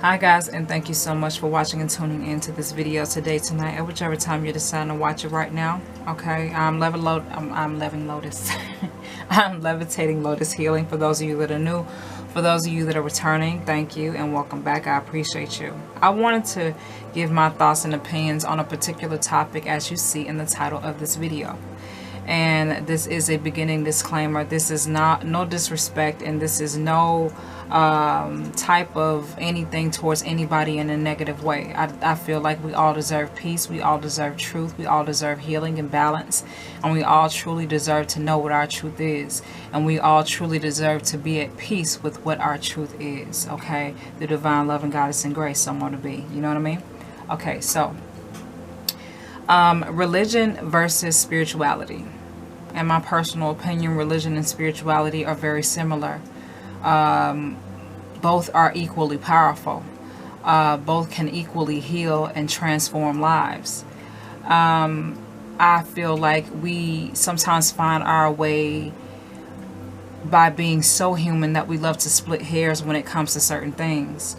Hi guys, and thank you so much for watching and tuning into this video today, tonight, or whichever time you decide to watch it right now. Okay, I'm Levin Lotus. I'm Levitating Lotus Healing. For those of you that are new, for those of you that are returning, thank you and welcome back. I appreciate you. I wanted to give my thoughts and opinions on a particular topic, as you see in the title of this video. And this is a beginning disclaimer. This is not no disrespect, and this is no type of anything towards anybody in a negative way. I feel like we all deserve peace, we all deserve truth, we all deserve healing and balance, and we all truly deserve to know what our truth is, and we all truly deserve to be at peace with what our truth is. Okay, the divine love and goddess and grace, someone to be, you know what I mean? Okay, so religion versus spirituality. In my personal opinion, religion and spirituality are very similar. Both are equally powerful. Both can equally heal and transform lives. I feel like we sometimes find our way by being so human that we love to split hairs when it comes to certain things.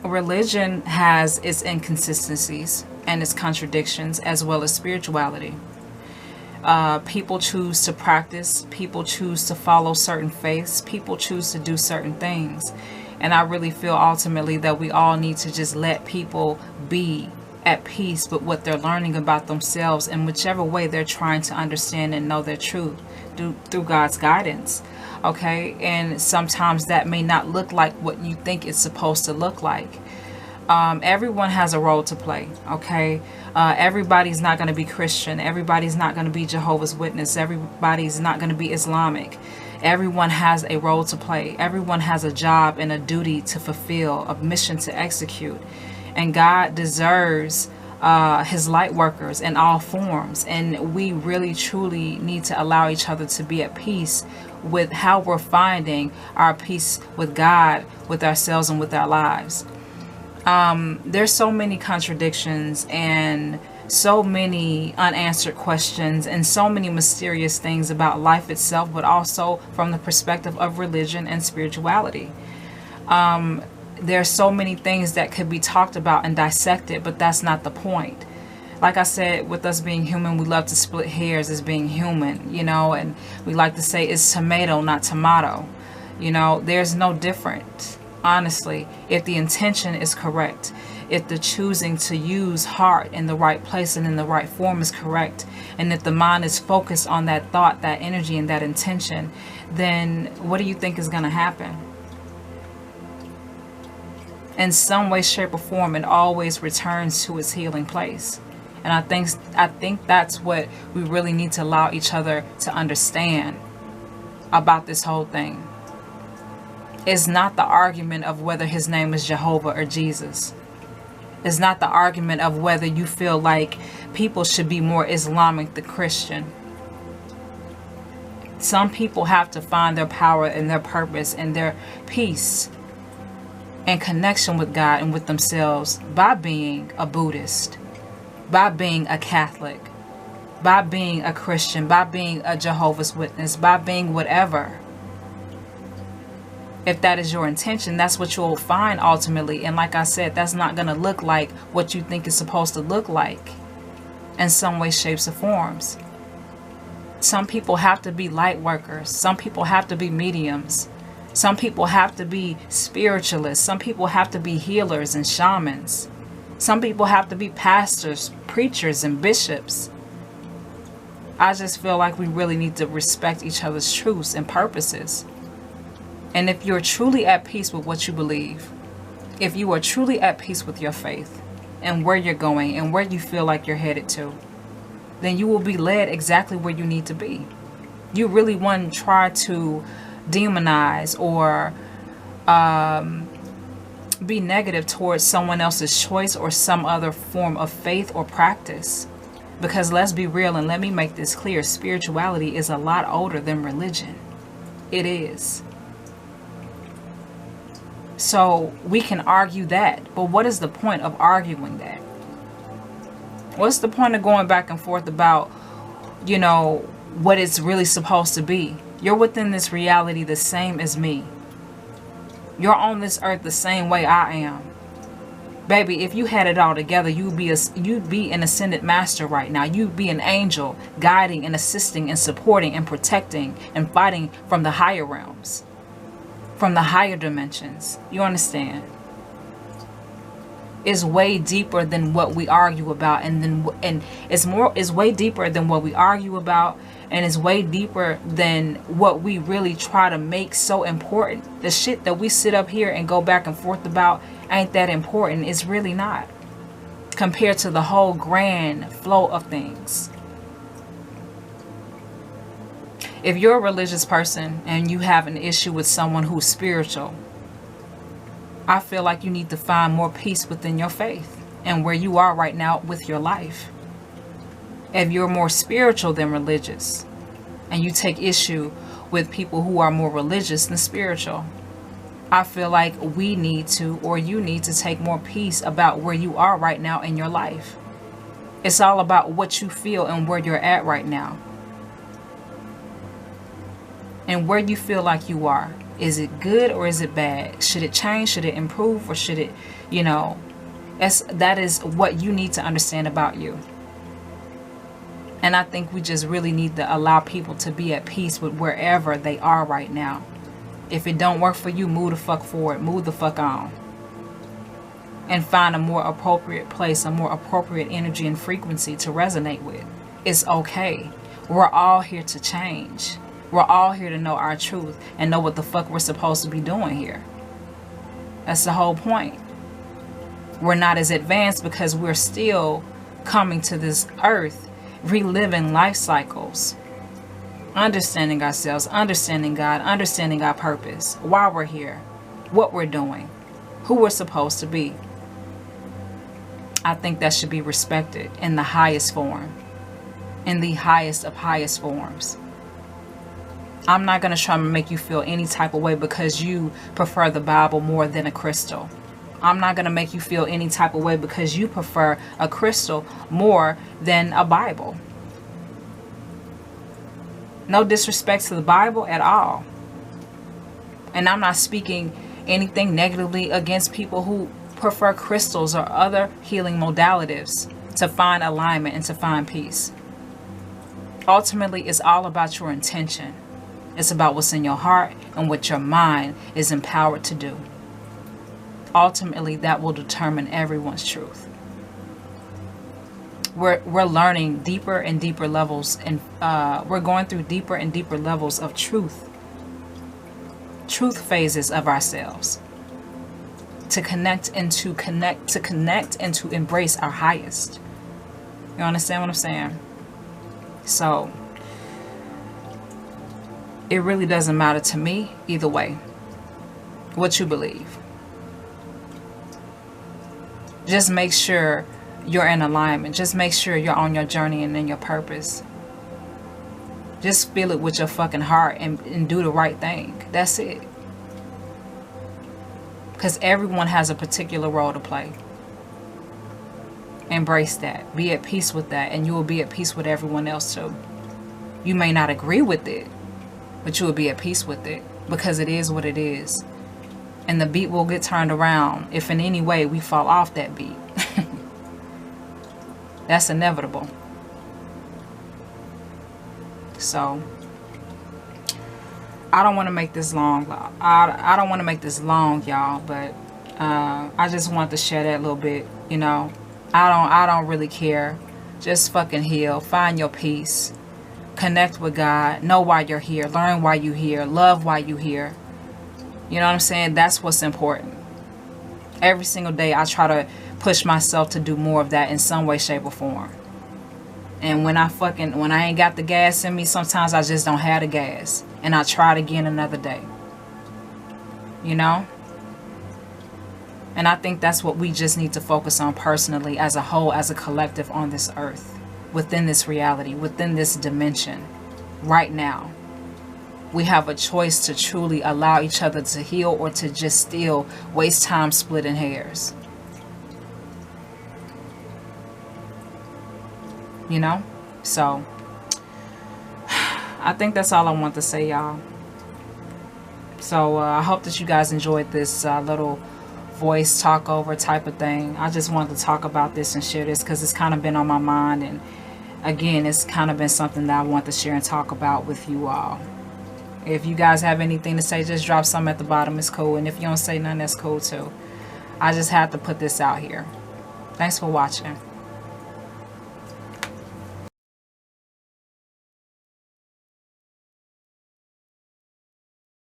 Religion has its inconsistencies and its contradictions, as well as spirituality. People choose to practice, people choose to follow certain faiths, people choose to do certain things. And I really feel ultimately that we all need to just let people be at peace with what they're learning about themselves in whichever way they're trying to understand and know their truth through God's guidance. Okay, and sometimes that may not look like what you think it's supposed to look like. Everyone has a role to play. Okay, everybody's not going to be Christian, everybody's not going to be Jehovah's Witness, everybody's not going to be Islamic. Everyone has a role to play. Everyone has a job and a duty to fulfill, a mission to execute, and God deserves his light workers in all forms, and we really truly need to allow each other to be at peace with how we're finding our peace with God, with ourselves, and with our lives. There's so many contradictions and so many unanswered questions and so many mysterious things about life itself, but also from the perspective of religion and spirituality. There's so many things that could be talked about and dissected, but that's not the point. Like I said, with us being human, we love to split hairs as being human, you know, and we like to say it's tomato, not tomato. You know, there's no difference. Honestly, if the intention is correct, if the choosing to use heart in the right place and in the right form is correct, and if the mind is focused on that thought, that energy, and that intention, then what do you think is going to happen? In some way, shape, or form, it always returns to its healing place. And I think that's what we really need to allow each other to understand about this whole thing. It's not the argument of whether his name is Jehovah or Jesus. It's not the argument of whether you feel like people should be more Islamic than Christian. Some people have to find their power and their purpose and their peace and connection with God and with themselves by being a Buddhist, by being a Catholic, by being a Christian, by being a Jehovah's Witness, by being whatever. If that is your intention, that's what you'll find ultimately. And like I said, that's not going to look like what you think it's supposed to look like in some way, shapes, or forms. Some people have to be light workers. Some people have to be mediums. Some people have to be spiritualists. Some people have to be healers and shamans. Some people have to be pastors, preachers, and bishops. I just feel like we really need to respect each other's truths and purposes. And if you're truly at peace with what you believe, if you are truly at peace with your faith and where you're going and where you feel like you're headed to, then you will be led exactly where you need to be. You really wouldn't try to demonize or be negative towards someone else's choice or some other form of faith or practice. Because let's be real, and let me make this clear, spirituality is a lot older than religion. It is. So we can argue that, but what is the point of arguing that? What's the point of going back and forth about, you know, what it's really supposed to be? You're within this reality the same as me. You're on this earth the same way I am. Baby, if you had it all together, you'd be an ascended master right now. You'd be an angel, guiding and assisting and supporting and protecting and fighting from the higher realms, from the higher dimensions. You understand? It's way deeper than what we argue about, and it's way deeper than what we argue about, and it's way deeper than what we really try to make so important. The shit that we sit up here and go back and forth about ain't that important. It's really not, compared to the whole grand flow of things. If you're a religious person and you have an issue with someone who's spiritual, I feel like you need to find more peace within your faith and where you are right now with your life. If you're more spiritual than religious, and you take issue with people who are more religious than spiritual, I feel like we need to, or you need to, take more peace about where you are right now in your life. It's all about what you feel and where you're at right now. And where you feel like you are. Is it good or is it bad? Should it change? Should it improve? Or should it, that is what you need to understand about you. And I think we just really need to allow people to be at peace with wherever they are right now. If it don't work for you, move the fuck forward. Move the fuck on. And find a more appropriate place, a more appropriate energy and frequency to resonate with. It's okay. We're all here to change. We're all here to know our truth and know what the fuck we're supposed to be doing here. That's the whole point. We're not as advanced because we're still coming to this earth, reliving life cycles, understanding ourselves, understanding God, understanding our purpose, why we're here, what we're doing, who we're supposed to be. I think that should be respected in the highest form, in the highest of highest forms. I'm not going to try to make you feel any type of way because you prefer the Bible more than a crystal. I'm not going to make you feel any type of way because you prefer a crystal more than a Bible. No disrespect to the Bible at all. And I'm not speaking anything negatively against people who prefer crystals or other healing modalities to find alignment and to find peace. Ultimately, it's all about your intention. It's about what's in your heart and what your mind is empowered to do. Ultimately, that will determine everyone's truth. We're learning deeper and deeper levels, and we're going through deeper and deeper levels of truth phases of ourselves, to connect and to embrace our highest. You understand what I'm saying? So it really doesn't matter to me either way what you believe. Just make sure you're in alignment. Just make sure you're on your journey and in your purpose. Just feel it with your fucking heart and do the right thing. That's it. Because everyone has a particular role to play. Embrace that. Be at peace with that, and you will be at peace with everyone else too. You may not agree with it, but you will be at peace with it because it is what it is. And the beat will get turned around if in any way we fall off that beat. That's inevitable. So I don't want to make this long. I don't want to make this long, y'all, but I just want to share that little bit, I don't really care. Just fucking heal. Find your peace. Connect with God. Know why you're here. Learn why you're here. Love why you're here. You know what I'm saying? That's what's important. Every single day I try to push myself to do more of that in some way, shape, or form. And when I ain't got the gas in me, sometimes I just don't have the gas. And I try it again another day. And I think that's what we just need to focus on personally, as a whole, as a collective on this earth. Within this reality, within this dimension, right now. We have a choice to truly allow each other to heal, or to just still waste time splitting hairs. So I think that's all I want to say, y'all. So I hope that you guys enjoyed this little voice talk over type of thing. I just wanted to talk about this and share this because it's kind of been on my mind, and again, it's kind of been something that I want to share and talk about with you all. If you guys have anything to say, just drop some at the bottom. It's cool. And if you don't say nothing, that's cool too. I just had to put this out here. Thanks for watching.